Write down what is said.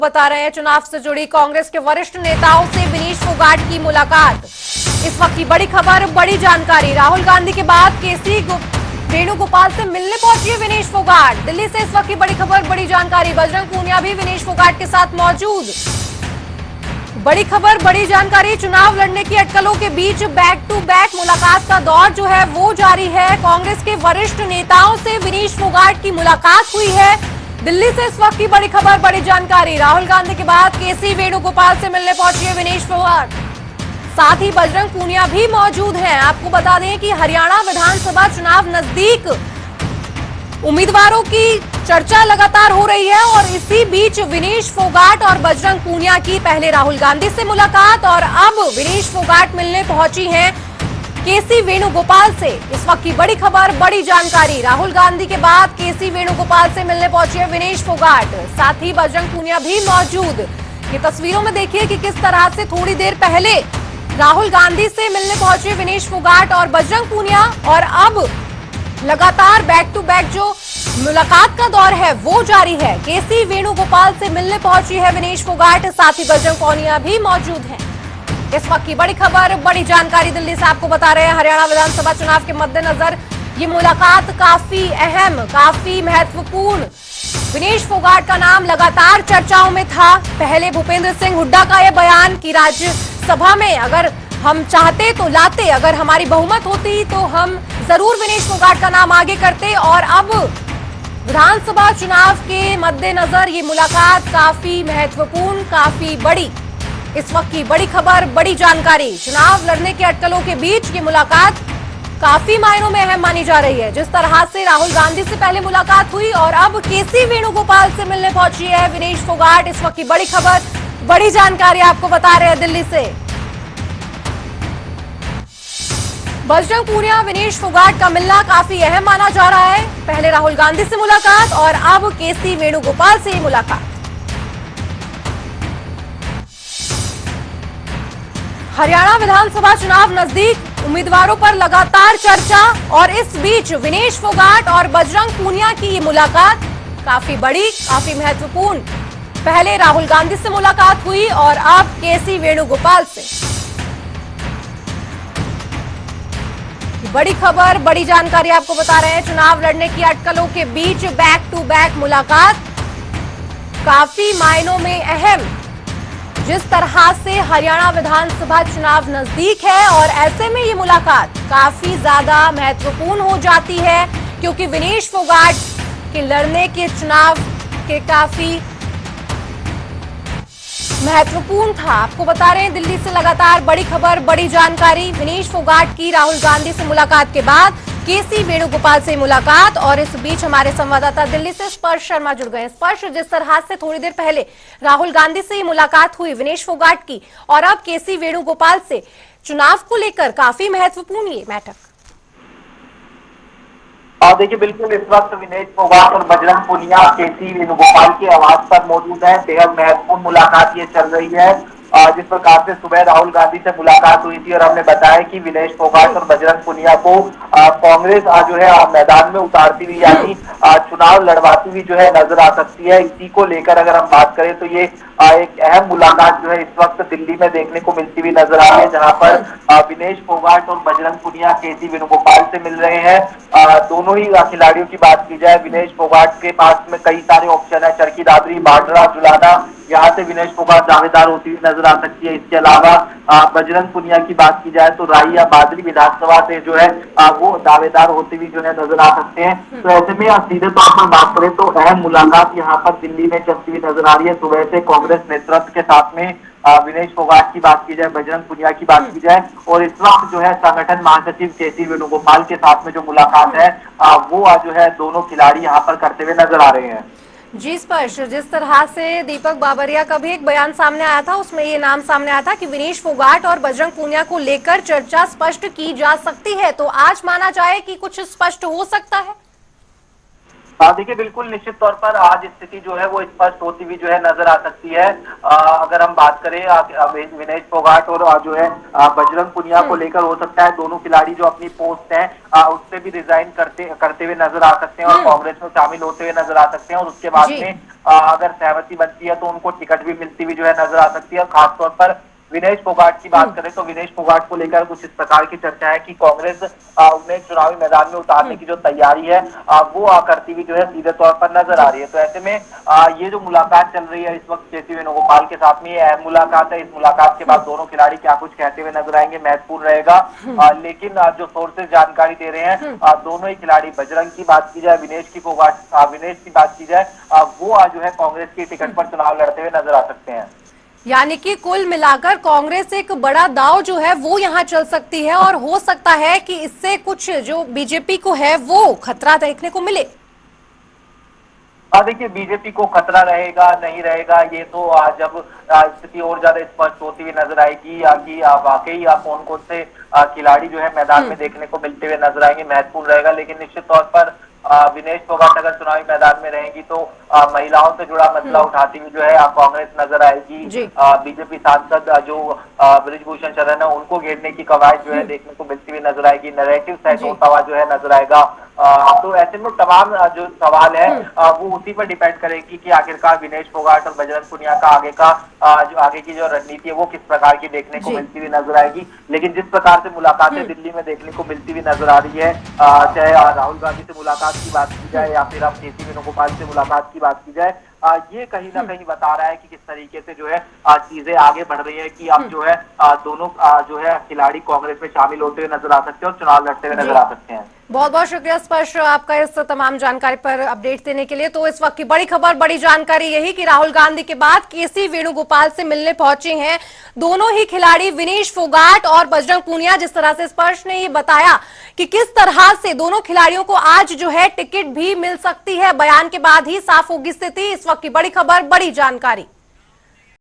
बता रहे हैं चुनाव से जुड़ी कांग्रेस के वरिष्ठ नेताओं से विनीश फोगाट की मुलाकात। इस वक्त की बड़ी खबर, बड़ी जानकारी। राहुल गांधी के बाद केसी वेणुगोपाल से मिलने पहुंची विनीश फोगाट। दिल्ली से इस वक्त की बड़ी खबर, बड़ी जानकारी। बजरंग पूनिया भी विनीश फोगाट के साथ मौजूद। बड़ी खबर, बड़ी जानकारी। चुनाव लड़ने की अटकलों के बीच बैक टू बैक मुलाकात का दौर जो है वो जारी है। कांग्रेस के वरिष्ठ नेताओं से विनीश फोगाट की मुलाकात हुई है। दिल्ली से इस वक्त की बड़ी खबर, बड़ी जानकारी। राहुल गांधी के बाद केसी वेणुगोपाल से मिलने पहुंची है विनीश फोगाट। साथ ही बजरंग पूनिया भी मौजूद हैं। आपको बता दें कि हरियाणा विधानसभा चुनाव नजदीक, उम्मीदवारों की चर्चा लगातार हो रही है और इसी बीच विनीश फोगाट और बजरंग पूनिया की पहले राहुल गांधी से मुलाकात और अब विनीश फोगाट मिलने पहुंची हैं केसी वेणुगोपाल से। इस वक्त की बड़ी खबर, बड़ी जानकारी। राहुल गांधी के बाद केसी वेणुगोपाल से मिलने पहुंचे हैं विनीश फोगाट। साथ ही बजरंग पूनिया भी मौजूद। ये तस्वीरों में देखिए कि किस तरह से थोड़ी देर पहले राहुल गांधी से मिलने पहुंचे विनीश फोगाट और बजरंग पूनिया और अब लगातार बैक टू बैक जो मुलाकात का दौर है वो जारी है। केसी वेणुगोपाल से मिलने पहुंची है विनीश फोगाट। साथ ही बजरंग पूनिया भी मौजूद हैं। इस वक्त की बड़ी खबर, बड़ी जानकारी दिल्ली से आपको बता रहे हैं। हरियाणा विधानसभा चुनाव के मद्देनजर ये मुलाकात काफी अहम, काफी महत्वपूर्ण। विनीश फोगाट का नाम लगातार चर्चाओं में था। पहले भूपेंद्र सिंह हुड्डा का यह बयान कि राज्यसभा में अगर हम चाहते तो लाते, अगर हमारी बहुमत होती तो हम जरूर विनीश फोगाट का नाम आगे करते। और अब विधानसभा चुनाव के मद्देनजर ये मुलाकात काफी महत्वपूर्ण, काफी बड़ी। इस वक्त की बड़ी खबर, बड़ी जानकारी। चुनाव लड़ने के अटकलों के बीच ये मुलाकात काफी मायनों में अहम मानी जा रही है। जिस तरह से राहुल गांधी से पहले मुलाकात हुई और अब केसी वेणुगोपाल से मिलने पहुंची है विनीश फोगाट। इस वक्त की बड़ी खबर, बड़ी जानकारी आपको बता रहे हैं दिल्ली से। बजरंग पूनिया, विनीश फोगाट का मिलना काफी अहम माना जा रहा है। पहले राहुल गांधी से मुलाकात और अब केसी वेणुगोपाल से मुलाकात। हरियाणा विधानसभा चुनाव नजदीक, उम्मीदवारों पर लगातार चर्चा और इस बीच विनीश फोगाट और बजरंग पूनिया की ये मुलाकात काफी बड़ी, काफी महत्वपूर्ण। पहले राहुल गांधी से मुलाकात हुई और अब केसी वेणुगोपाल से। बड़ी खबर, बड़ी जानकारी आपको बता रहे हैं। चुनाव लड़ने की अटकलों के बीच बैक टू बैक मुलाकात काफी मायनों में अहम। जिस तरह से हरियाणा विधानसभा चुनाव नजदीक है और ऐसे में ये मुलाकात काफी ज्यादा महत्वपूर्ण हो जाती है क्योंकि विनीश फोगाट के लड़ने के चुनाव के काफी महत्वपूर्ण था। आपको बता रहे हैं दिल्ली से लगातार बड़ी खबर, बड़ी जानकारी। विनीश फोगाट की राहुल गांधी से मुलाकात के बाद केसी वेणुगोपाल से मुलाकात और इस बीच हमारे संवाददाता दिल्ली से स्पर्श शर्मा जुड़ गए। स्पर्श, जिस तरह से थोड़ी देर पहले राहुल गांधी से मुलाकात हुई विनीश फोगाट की और अब केसी वेणुगोपाल से, चुनाव को लेकर काफी महत्वपूर्ण ये बैठक। देखिए, बिल्कुल इस वक्त विनीश फोगाट और बजरंग पूनिया केसी वेणुगोपाल के आवास पर मौजूद है। बेहद महत्वपूर्ण मुलाकात ये चल रही है। जिस प्रकार से सुबह राहुल गांधी से मुलाकात हुई थी और हमने बताया कि विनीश फोगाट और बजरंग पूनिया को कांग्रेस जो है मैदान में उतारती हुई, यानी चुनाव लड़वाती हुई जो है नजर आ सकती है। इसी को लेकर अगर हम बात करें तो ये एक अहम मुलाकात जो है इस वक्त दिल्ली में देखने को मिलती हुई नजर आ रही है, जहां पर विनीश फोगाट और बजरंग पूनिया केसी वेणुगोपाल से मिल रहे हैं। दोनों ही खिलाड़ियों की बात की जाए, विनीश फोगाट के पास में कई सारे ऑप्शन है। चरखी दादरी, बाडरा, जुलाना, यहाँ से विनीश फोगाट दावेदार होती हुई नजर आ सकती है। इसके अलावा बजरंग पूनिया की बात की जाए तो राई या बादरी विधानसभा से जो है वो दावेदार होती हुई जो है नजर आ सकते हैं। तो ऐसे में सीधे तौर पर बात करें तो अहम मुलाकात यहाँ पर दिल्ली में चलती हुई नजर आ रही है। सुबह से कांग्रेस नेतृत्व के साथ में विनीश फोगाट की बात की जाए, बजरंग पूनिया की बात की जाए और इस वक्त जो है संगठन महासचिव केसी वेणुगोपाल के साथ में जो मुलाकात है वो जो है दोनों खिलाड़ी यहाँ पर करते हुए नजर आ रहे हैं। जी स्पर्श, जिस तरह से दीपक बाबरिया का भी एक बयान सामने आया था, उसमें ये नाम सामने आया था कि विनीश फोगाट और बजरंग पूनिया को लेकर चर्चा स्पष्ट की जा सकती है, तो आज माना जाए कि कुछ स्पष्ट हो सकता है। देखिए बिल्कुल निश्चित तौर पर आज स्थिति जो है वो स्पष्ट होती हुई जो है नजर आ सकती है। अगर हम बात करें विनेश फोगाट और जो है बजरंग पुनिया को लेकर, हो सकता है दोनों खिलाड़ी जो अपनी पोस्ट है उससे भी रिजाइन करते करते हुए नजर आ सकते हैं और कांग्रेस में शामिल होते हुए नजर आ सकते हैं, और उसके बाद में अगर सहमति बनती है तो उनको टिकट भी मिलती हुई जो है नजर आ सकती है। खासतौर पर विनेश फोगाट की बात करें तो विनेश फोगाट को लेकर कुछ इस प्रकार की चर्चा है कि कांग्रेस उन्हें चुनावी मैदान में उतारने की जो तैयारी है वो करती हुई जो है सीधे तौर पर नजर आ रही है। तो ऐसे में ये जो मुलाकात चल रही है इस वक्त केसी वेणुगोपाल के साथ में, ये अहम मुलाकात है। इस मुलाकात के बाद दोनों खिलाड़ी क्या कुछ कहते हुए नजर आएंगे महत्वपूर्ण रहेगा। लेकिन जो सोर्सेज जानकारी दे रहे हैं दोनों ही खिलाड़ी, बजरंग की बात की जाए, विनेश की बात की जाए, वो जो है कांग्रेस की टिकट पर चुनाव लड़ते हुए नजर आ सकते हैं। यानी कि कुल मिलाकर कांग्रेस एक बड़ा दांव जो है वो यहाँ चल सकती है, और हो सकता है कि इससे कुछ जो बीजेपी को है वो खतरा देखने को मिले। देखिए बीजेपी को खतरा रहेगा नहीं रहेगा ये तो जब स्थिति और ज्यादा स्पष्ट होती हुई नजर आएगी कि वाकई कौन कौन से खिलाड़ी जो है मैदान में देखने को मिलते हुए नजर आएंगे, महत्वपूर्ण रहेगा। लेकिन निश्चित तौर पर विनेश फोगाट अगर चुनावी मैदान में रहेंगी तो महिलाओं से जुड़ा मसला उठाती हुई जो है कांग्रेस नजर आएगी। बीजेपी सांसद जो ब्रिजभूषण शरण है उनको घेरने की कवायद जो है देखने को मिलती हुई नजर आएगी। नैरेटिव सेट होता हुआ जो है नजर आएगा। तो ऐसे में तमाम जो सवाल है वो उसी पर डिपेंड करेगी कि आखिरकार विनेश फोगाट और बजरंग पुनिया का आगे की जो रणनीति है वो किस प्रकार की देखने को मिलती हुई नजर आएगी। लेकिन जिस प्रकार से मुलाकातें दिल्ली में देखने को मिलती हुई नजर आ रही है, चाहे राहुल गांधी से मुलाकात की बात की जाए या फिर अब केसी वेणुगोपाल से मुलाकात की बात की जाए, ये कहीं ना कहीं बता रहा है कि किस तरीके से जो है चीजें आगे बढ़ रही है कि अब जो है दोनों जो है खिलाड़ी कांग्रेस में शामिल होते हुए नजर आ सकते हैं और चुनाव लड़ते हुए नजर आ सकते हैं। बहुत बहुत शुक्रिया स्पर्श आपका इस तमाम जानकारी पर अपडेट देने के लिए। तो इस वक्त की बड़ी खबर, बड़ी जानकारी यही कि राहुल गांधी के बाद केसी वेणुगोपाल से मिलने पहुंचे हैं दोनों ही खिलाड़ी विनेश फोगाट और बजरंग पुनिया। जिस तरह से स्पर्श ने ये बताया कि किस तरह से दोनों खिलाड़ियों को आज जो है टिकट भी मिल सकती है, बयान के बाद ही साफ होगी स्थिति। इस वक्त की बड़ी खबर, बड़ी जानकारी।